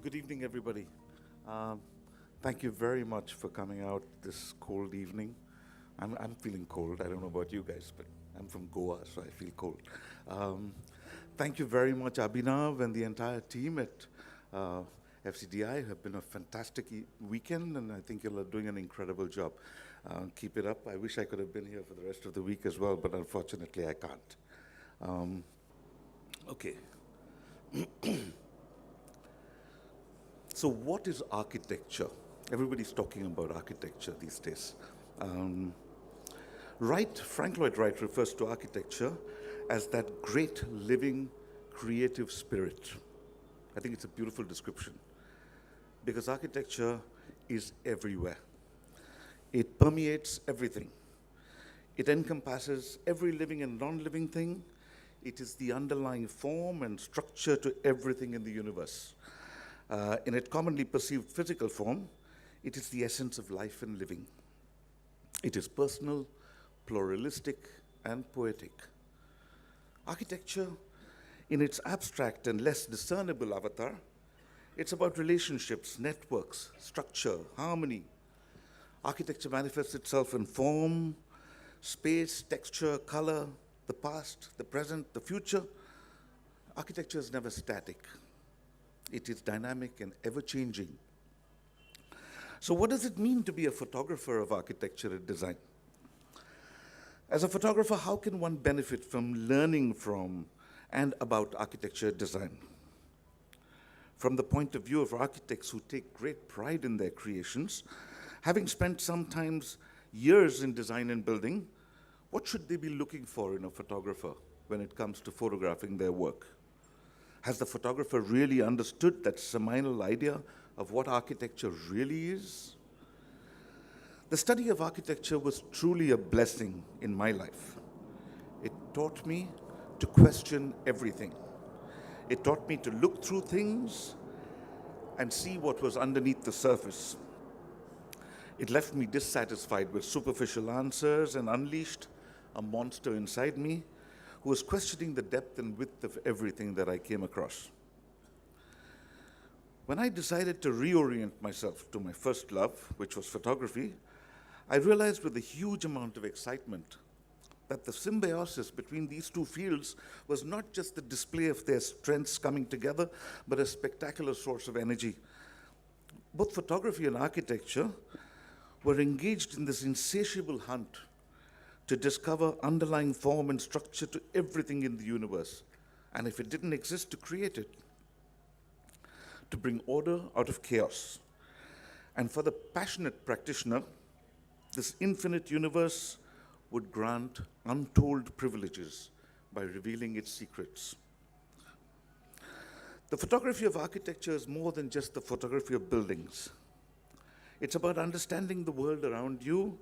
Good evening, everybody. Um, Thank you very much for coming out this cold evening. I'm feeling cold. I don't know about you guys, but I'm from Goa, so I feel cold. Um, Thank you very much, Abhinav and the entire team at uh, FCDI. Have been a fantastic weekend, and I think you're doing an incredible job. Keep it up. I wish I could have been here for the rest of the week as well, but unfortunately I can't. Um, okay. So what is architecture? Everybody's talking about architecture these days. Um, Frank Lloyd Wright refers to architecture as that great living creative spirit. I think it's a beautiful description because architecture is everywhere. It permeates everything. It encompasses every living and non-living thing. It is the underlying form and structure to everything in the universe. In its commonly perceived physical form, it is the essence of life and living. It is personal, pluralistic, and poetic. Architecture, in its abstract and less discernible avatar, it's about relationships, networks, structure, harmony. Architecture manifests itself in form, space, texture, color, the past, the present, the future. Architecture is never static. It is dynamic and ever-changing. So what does it mean to be a photographer of architecture and design? As a photographer, how can one benefit from learning from and about architecture and design? From the point of view of architects who take great pride in their creations, having spent sometimes years in design and building, what should they be looking for in a photographer when it comes to photographing their work? Has the photographer really understood that seminal idea of what architecture really is? The study of architecture was truly a blessing in my life. It taught me to question everything. It taught me to look through things and see what was underneath the surface. It left me dissatisfied with superficial answers and unleashed a monster inside me who was questioning the depth and width of everything that I came across. When I decided to reorient myself to my first love, which was photography, I realized with a huge amount of excitement that the symbiosis between these two fields was not just the display of their strengths coming together, but a spectacular source of energy. Both photography and architecture were engaged in this insatiable hunt to discover underlying form and structure to everything in the universe, and if it didn't exist, to create it, to bring order out of chaos. And for the passionate practitioner, this infinite universe would grant untold privileges by revealing its secrets. The photography of architecture is more than just the photography of buildings. It's about understanding the world around you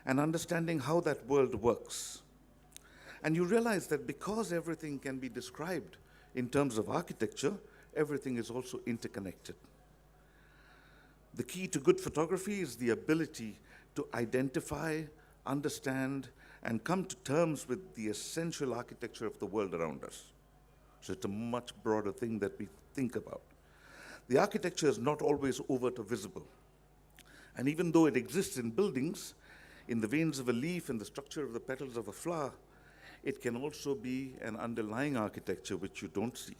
and understanding how that world works. And you realize that because everything can be described in terms of architecture, everything is also interconnected. The key to good photography is the ability to identify, understand, and come to terms with the essential architecture of the world around us. So it's a much broader thing that we think about. The architecture is not always overt or visible. And even though it exists in buildings, in the veins of a leaf and the structure of the petals of a flower, it can also be an underlying architecture which you don't see.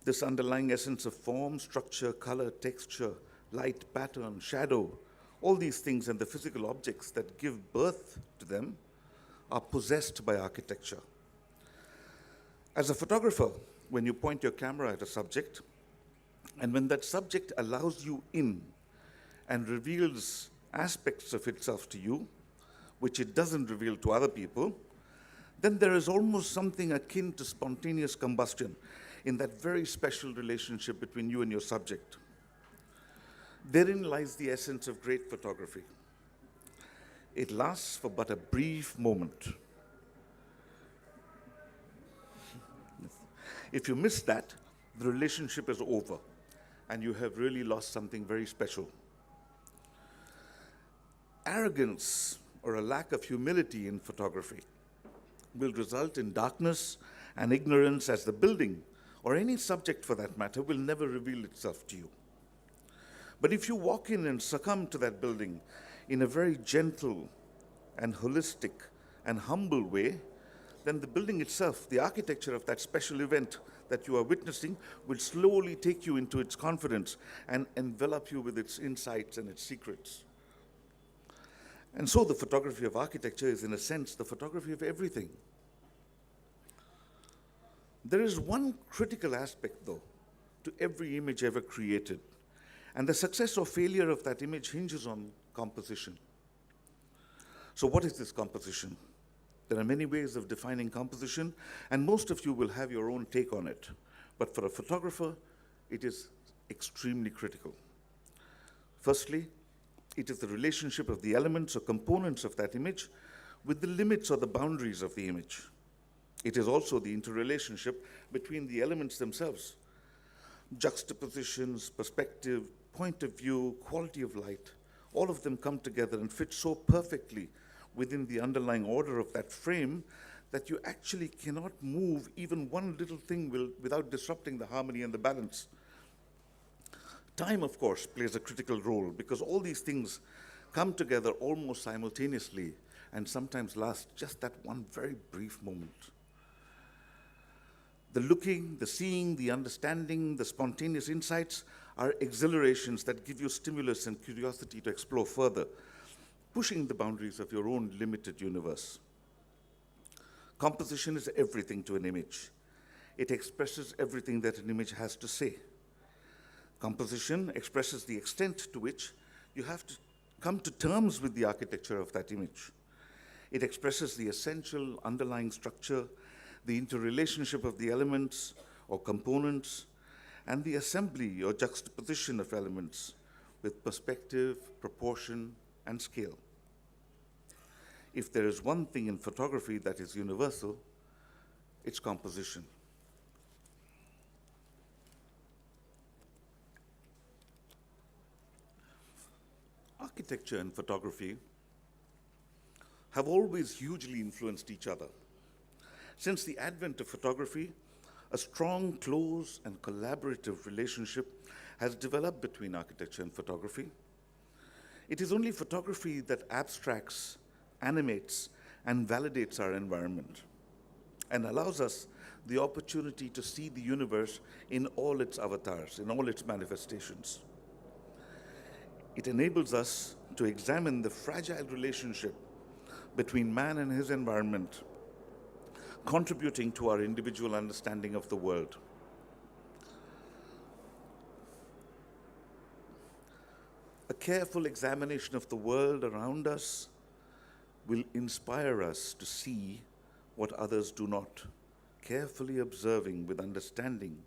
This underlying essence of form, structure, color, texture, light, pattern, shadow, all these things and the physical objects that give birth to them are possessed by architecture. As a photographer, when you point your camera at a subject, and when that subject allows you in and reveals aspects of itself to you, which it doesn't reveal to other people, then there is almost something akin to spontaneous combustion in that very special relationship between you and your subject. Therein lies the essence of great photography. It lasts for but a brief moment. If you miss that, the relationship is over, and you have really lost something very special. Arrogance or a lack of humility in photography will result in darkness and ignorance as the building or any subject for that matter, will never reveal itself to you. But if you walk in and succumb to that building in a very gentle and holistic and humble way, then the building itself, the architecture of that special event that you are witnessing, will slowly take you into its confidence and envelop you with its insights and its secrets. And so the photography of architecture is, in a sense, the photography of everything. There is one critical aspect, though, to every image ever created, and the success or failure of that image hinges on composition. So what is this composition? There are many ways of defining composition, and most of you will have your own take on it. But for a photographer, it is extremely critical. Firstly, it is the relationship of the elements or components of that image with the limits or the boundaries of the image. It is also the interrelationship between the elements themselves. Juxtapositions, perspective, point of view, quality of light, all of them come together and fit so perfectly within the underlying order of that frame that you actually cannot move even one little thing without disrupting the harmony and the balance. Time, of course, plays a critical role because all these things come together almost simultaneously and sometimes last just that one very brief moment. The looking, the seeing, the understanding, the spontaneous insights are exhilarations that give you stimulus and curiosity to explore further, pushing the boundaries of your own limited universe. Composition is everything to an image. It expresses everything that an image has to say. Composition expresses the extent to which you have to come to terms with the architecture of that image. It expresses the essential underlying structure, the interrelationship of the elements or components, and the assembly or juxtaposition of elements with perspective, proportion, and scale. If there is one thing in photography that is universal, it's composition. Architecture and photography have always hugely influenced each other. Since the advent of photography, a strong, close, and collaborative relationship has developed between architecture and photography. It is only photography that abstracts, animates, and validates our environment, and allows us the opportunity to see the universe in all its avatars, in all its manifestations. It enables us to examine the fragile relationship between man and his environment, contributing to our individual understanding of the world. A careful examination of the world around us will inspire us to see what others do not, carefully observing with understanding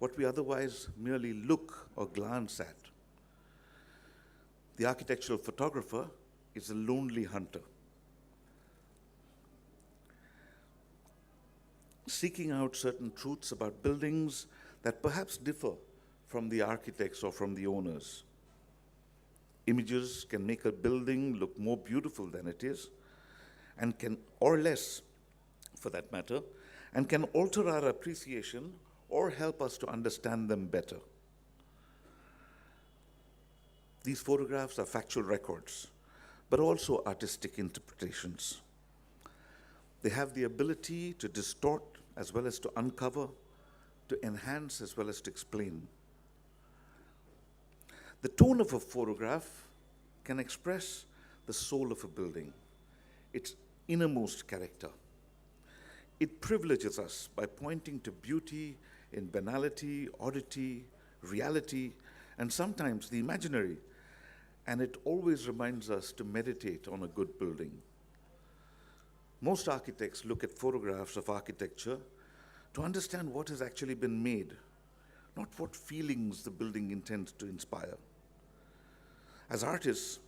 what we otherwise merely look or glance at. The architectural photographer is a lonely hunter, seeking out certain truths about buildings that perhaps differ from the architects or from the owners. Images can make a building look more beautiful than it is, and can, or less for that matter, and can alter our appreciation or help us to understand them better. These photographs are factual records, but also artistic interpretations. They have the ability to distort as well as to uncover, to enhance as well as to explain. The tone of a photograph can express the soul of a building, its innermost character. It privileges us by pointing to beauty in banality, oddity, reality, and sometimes the imaginary, and it always reminds us to meditate on a good building. Most architects look at photographs of architecture to understand what has actually been made, not what feelings the building intends to inspire. As artists,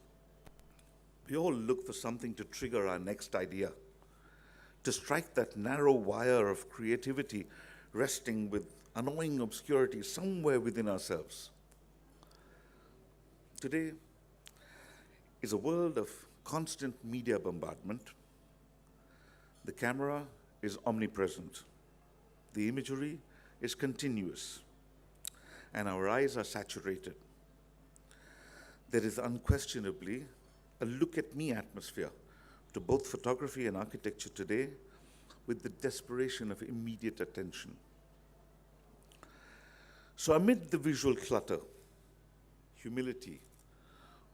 we all look for something to trigger our next idea, to strike that narrow wire of creativity resting with annoying obscurity somewhere within ourselves. Today is a world of constant media bombardment. The camera is omnipresent. The imagery is continuous, and our eyes are saturated. There is unquestionably a look-at-me atmosphere to both photography and architecture today, with the desperation of immediate attention. So amid the visual clutter, humility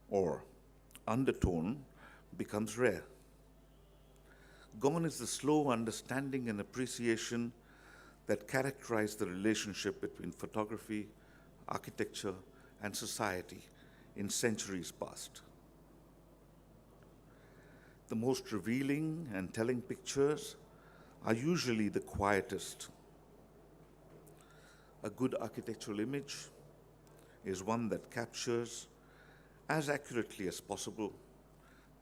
or undertone becomes rare. Gone is the slow understanding and appreciation that characterize the relationship between photography, architecture, and society in centuries past. The most revealing and telling pictures are usually the quietest. A good architectural image is one that captures, as accurately as possible,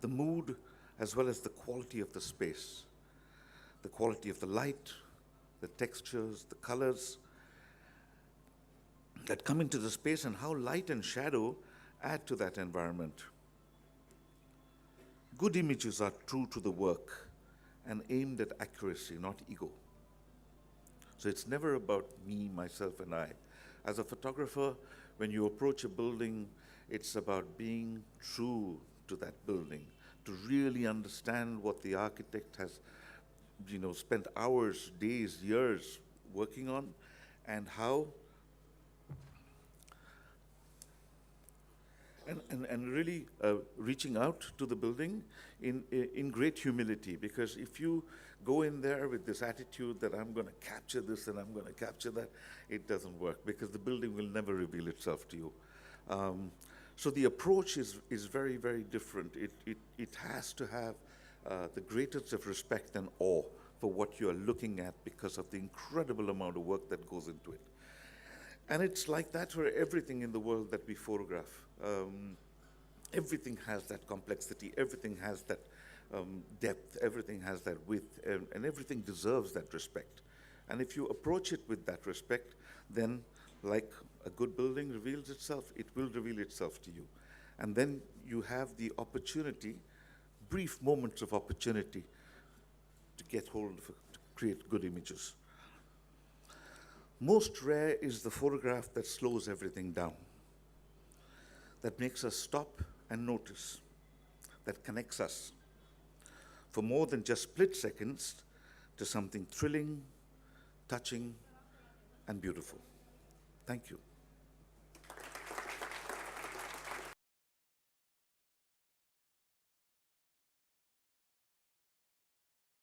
the mood as well as the quality of the space, the quality of the light, the textures, the colors that come into the space, and how light and shadow add to that environment. Good images are true to the work and aimed at accuracy, not ego. So it's never about me, myself, and I. As a photographer, when you approach a building, it's about being true to that building, to really understand what the architect has, spent hours, days, years working on, and how, and really reaching out to the building in great humility. Because if you go in there with this attitude that I'm going to capture this and I'm going to capture that, it doesn't work, because the building will never reveal itself to you. So the approach is very, very different. It has to have the greatest of respect and awe for what you are looking at, because of the incredible amount of work that goes into it. And it's like that for everything in the world that we photograph. Everything has that complexity, everything has that depth, everything has that width, and everything deserves that respect. And if you approach it with that respect, then like a good building reveals itself, it will reveal itself to you. And then you have the opportunity, brief moments of opportunity, to get hold of, to create good images. Most rare is the photograph that slows everything down, that makes us stop and notice, that connects us for more than just split seconds to something thrilling, touching, and beautiful. Thank you.